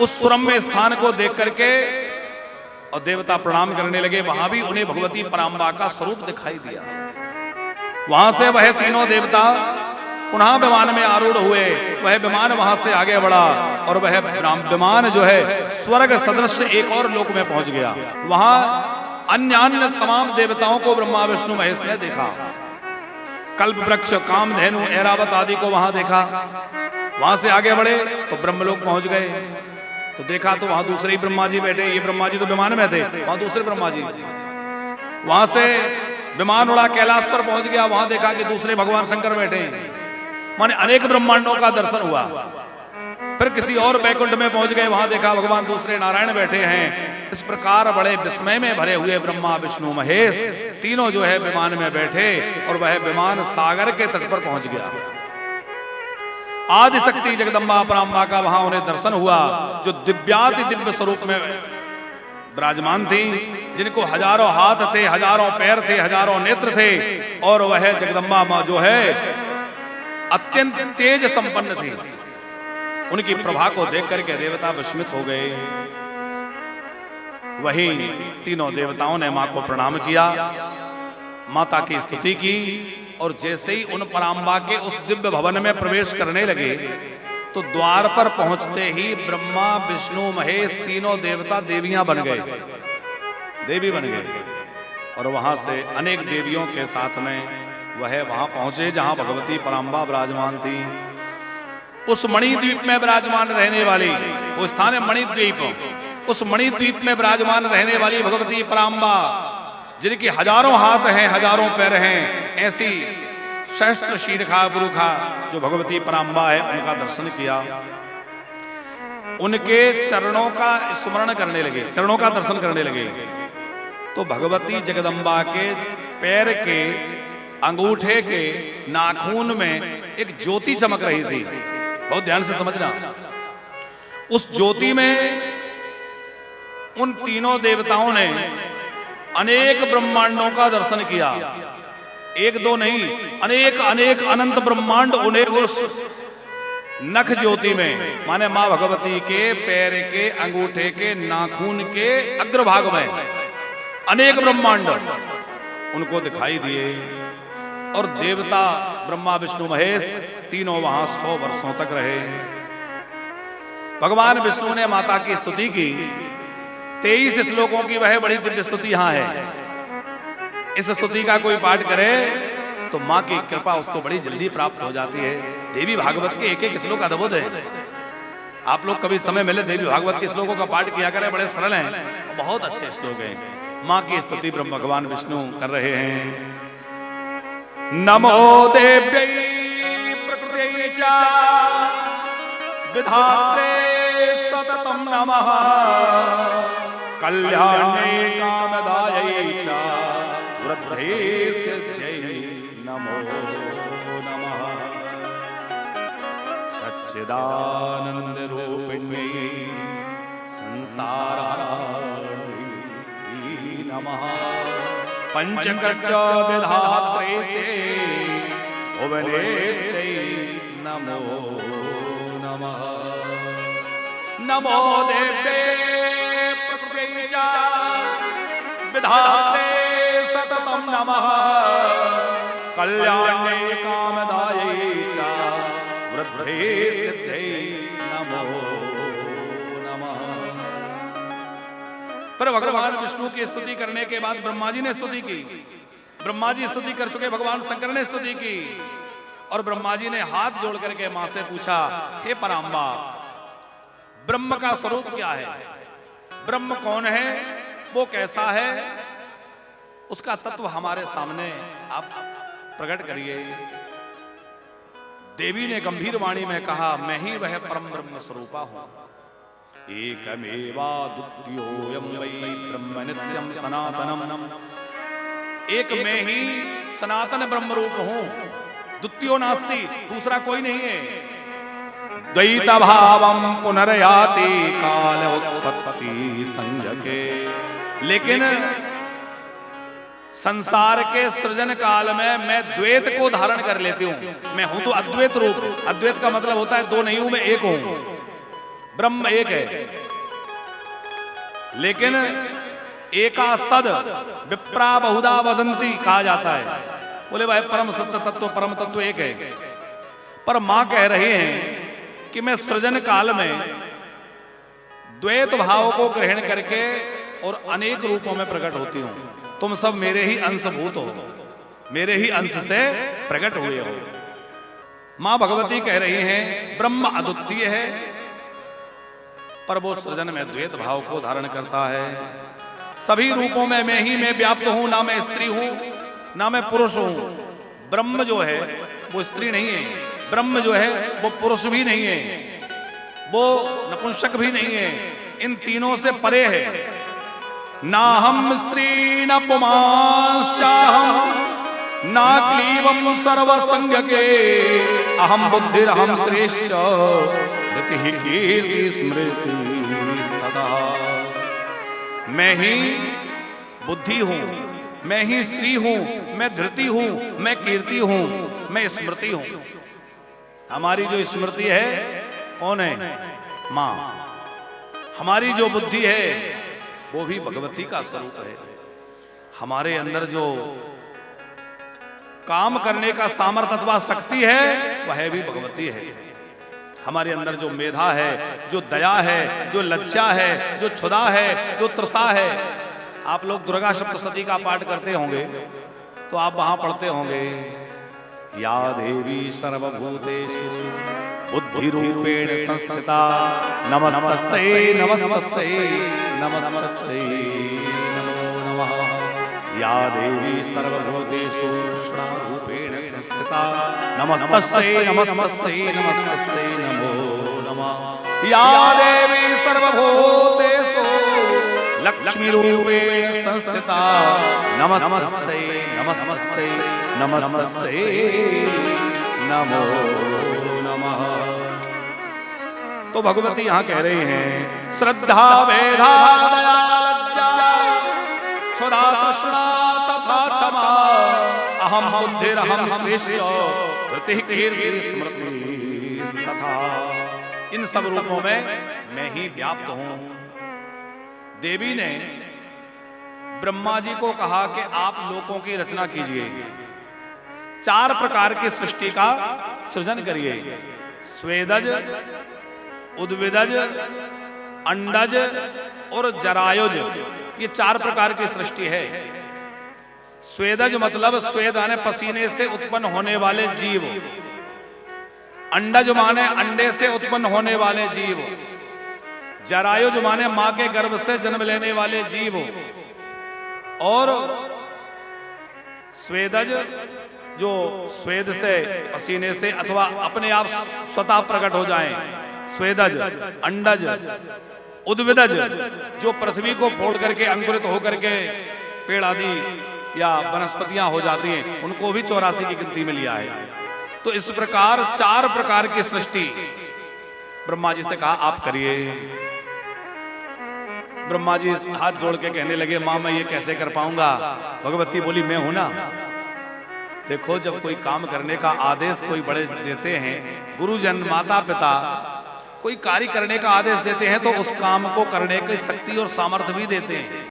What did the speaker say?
उस सुरम्य स्थान को देख करके और देवता प्रणाम करने लगे। वहां भी उन्हें भगवती पराम्बा का स्वरूप दिखाई दिया। वहां से वह तीनों देवता पुनः विमान में आरूढ़ हुए। वह विमान वहां से आगे बढ़ा और वह विमान जो है स्वर्ग सदृश एक और लोक में पहुंच गया। वहां अन्य तमाम देवताओं को ब्रह्मा विष्णु महेश ने देखा। कल्प वृक्ष, कामधेनु, ऐरावत आदि को वहां देखा। वहां से आगे बढ़े तो ब्रह्मलोक पहुंच गए। तो देखा तो वहां दूसरे ही ब्रह्मा जी बैठे। ये ब्रह्मा जी तो विमान में थे, वहां दूसरे ब्रह्मा जी। वहां से विमान उड़ा कैलाश पर पहुंच गया। वहां देखा कि दूसरे भगवान शंकर बैठे। माने अनेक ब्रह्मांडों का दर्शन हुआ। फिर किसी और वैकुंठ में पहुंच गए। वहां देखा भगवान दूसरे नारायण बैठे हैं। इस प्रकार बड़े विस्मय में भरे हुए ब्रह्मा विष्णु महेश तीनों जो है विमान में बैठे और वह विमान सागर के तट पर पहुंच गया। आदि शक्ति जगदम्बा पराम्बा का वहां उन्हें दर्शन हुआ, जो दिव्याति दिव्य स्वरूप में विराजमान थी, जिनको हजारों हाथ थे, हजारों पैर थे, हजारों नेत्र थे। और वह जगदम्बा मां जो है अत्यंत तेज संपन्न थी। उनकी प्रभा को देख करके देवता विस्मित हो गए। वहीं तीनों देवताओं ने मां को प्रणाम किया, माता की स्तुति की। और जैसे ही उन पराम्बा के उस दिव्य भवन में प्रवेश करने लगे तो द्वार पर पहुंचते ही ब्रह्मा विष्णु महेश तीनों देवता देवियां बन गए, देवी बन गए। और वहां से अनेक देवियों के साथ में वह वहां पहुंचे जहां भगवती पराम्बा विराजमान थी। उस मणिद्वीप में विराजमान रहने वाली, वो स्थान है मणिद्वीप, उस मणिद्वीप में विराजमान रहने वाली भगवती पराम्बा, जिनके हजारों हाथ हैं, हजारों पैर हैं, ऐसी शस्त्र शीर्षा पुरुखा जो भगवती पराम्बा है, उनका दर्शन किया। उनके चरणों का स्मरण करने लगे, चरणों का दर्शन करने लगे। तो भगवती जगदम्बा के पैर के अंगूठे के नाखून में एक ज्योति चमक रही थी। बहुत ध्यान से समझना। उस ज्योति में उन तीनों देवताओं ने अनेक ब्रह्मांडों का दर्शन किया। एक दो नहीं, अनेक अनेक अनंत ब्रह्मांड उन्हें उस नख ज्योति में, माने मां भगवती के पैर के अंगूठे के नाखून के अग्रभाग में अनेक ब्रह्मांड उनको दिखाई दिए। और देवता ब्रह्मा विष्णु महेश तीनों वहां 100 वर्षों तक रहे। भगवान विष्णु ने माता की स्तुति की। 23 श्लोकों की वह बड़ी दिव्य स्तुति यहां है। इस स्तुति का कोई पाठ करे तो मां की कृपा उसको बड़ी जल्दी प्राप्त हो जाती है। देवी भागवत के एक एक श्लोक अद्भुत है। आप लोग कभी समय मिले देवी भागवत के श्लोकों का पाठ किया करें, बड़े सरल हैं, बहुत अच्छे श्लोक हैं। मां की स्तुति ब्रह्म भगवान विष्णु कर रहे हैं। नमो देव्यै प्रकृत्यै च विधात्रे सततं नमः कल्याणे कामदायै च वृद्धे सिद्ध्यै नमो नमः सच्चिदानंद रूपिण्यै संसाराय नमः पंचकृत्य विधात्रे भुवनेश्वरै नमो नमः। नमो देव्ये प्रकृत्यै च विधात्रे सततं नमः कल्याणे कामदायै च वृद्धे सिद्ध्यै नमो नमः। पर भगवान विष्णु की स्तुति करने के बाद ब्रह्मा जी ने स्तुति की। ब्रह्मा जी स्तुति कर चुके, भगवान शंकर ने स्तुति की। और ब्रह्मा जी ने हाथ जोड़ करके मां से पूछा, हे पराम्बा, ब्रह्म का स्वरूप क्या है? ब्रह्म कौन है? वो कैसा है? उसका तत्व हमारे सामने आप प्रकट करिए। देवी ने गंभीर वाणी में कहा, मैं ही वह परम ब्रह्म स्वरूपा हूं। एकमेवा द्वितीयोऽयं वै ब्रह्म नित्यं सनातनम। एक मैं ही सनातन ब्रह्म रूप हूं, द्वितीयो नास्ति, दूसरा कोई नहीं है। द्वैत भावम पुनर्याति काल उत्पत्ति संजके। लेकिन संसार के सृजन काल में मैं द्वैत को धारण कर लेती हूं। मैं हूं तो अद्वैत रूप। अद्वैत का मतलब होता है दो नहीं हूं, मैं एक हूं। ब्रह्म एक है, लेकिन एका सद विप्रा बहुधा वदंती कहा जाता है। बोले भाई परम सत्य तत्व परम तत्व एक है, पर मां कह रहे हैं कि मैं सृजन काल में द्वैत भाव को ग्रहण करके और अनेक रूपों में प्रकट होती हूं। तुम सब मेरे ही अंशभूत हो, मेरे ही अंश से प्रकट हुए हो। मां भगवती कह रही हैं ब्रह्म अद्वितीय है, पर वो सृजन में द्वैत भाव को धारण करता है। सभी रूपों में मैं ही मैं व्याप्त हूं, ना मैं स्त्री हूं ना मैं पुरुष हूं। ब्रह्म जो है वो स्त्री नहीं है, ब्रह्म जो है वो पुरुष भी नहीं है, वो नपुंसक भी नहीं है, इन तीनों से परे है। ना हम स्त्री न पुमांश्चाहम ना क्लीवम सर्वसंग के अहम बुद्धिरहम श्रेष्ठ धृति कीर्ति स्मृति सदा। मैं ही बुद्धि हूं, मैं ही श्री हूं, मैं धृति हूं, मैं कीर्ति हूं, मैं स्मृति हूं। हमारी जो स्मृति है कौन है? मां। हमारी जो बुद्धि है वो भी भगवती का स्वरूप है। हमारे अंदर जो काम करने का सामर्थ्य अथवा शक्ति है वह भी भगवती है। हमारे अंदर जो मेधा है, जो दया है, जो लज्जा है, जो क्षुधा है, जो तृषा है। आप लोग दुर्गा सप्तशती का पाठ करते होंगे तो आप वहां पढ़ते होंगे या देवी सर्वभूतेषु बुद्धि रूपेण संस्थिता नमस्तस्यै नमस्तस्यै नमस्तस्यै नमो नमः। या देवी सर्वभूतेषु कृष्णा रूपेण संस्थिता नमस्तस्यै नमस्तस्यै नमस्तस्यै नमो नमः। या देवी सर्वभूतेषु लक्ष्मी रूपेण संस्थिता नमस्तस्यै नमस्तस्यै नमस्तस्यै नमो नमः। तो भगवती यहां कह रही हैं श्रद्धा वेधा दया लज्जा क्षुधा तृष्णा तथा क्षमा अहम बुद्धिरहम श्रेष्ठ धृति कीर्ति स्मृति तथा। इन सब रूपों में मैं ही व्याप्त हूं। देवी ने ब्रह्मा जी को कहा कि आप लोगों की रचना कीजिए, 4 प्रकार की सृष्टि का सृजन करिए। स्वेदज, उद्विदज, अंडज और जरायुज, ये 4 प्रकार की सृष्टि है। स्वेदज मतलब स्वेद माने पसीने से उत्पन्न होने वाले जीव, अंडज माने अंडे से उत्पन्न होने वाले जीव, जरायुज माने मां के गर्भ से जन्म लेने वाले जीव, और स्वेदज जो स्वेद से पसीने से अथवा अपने आप स्वतः प्रकट हो जाएं, स्वेदज। अंडज, उद्विदज जो पृथ्वी को फोड़ करके अंकुरित होकर के पेड़ आदि या वनस्पतियां हो जाती हैं, उनको भी 84 की गिनती में लिया है। तो इस प्रकार 4 प्रकार की सृष्टि ब्रह्मा जी से कहा आप करिए। ब्रह्मा जी हाथ जोड़ के कहने लगे मां मैं ये कैसे कर पाऊंगा? भगवती बोली मैं हूं ना। देखो जब कोई काम करने का आदेश कोई बड़े देते हैं, गुरुजन माता पिता कोई कार्य करने का आदेश देते हैं तो उस काम को करने की शक्ति और सामर्थ्य भी देते हैं।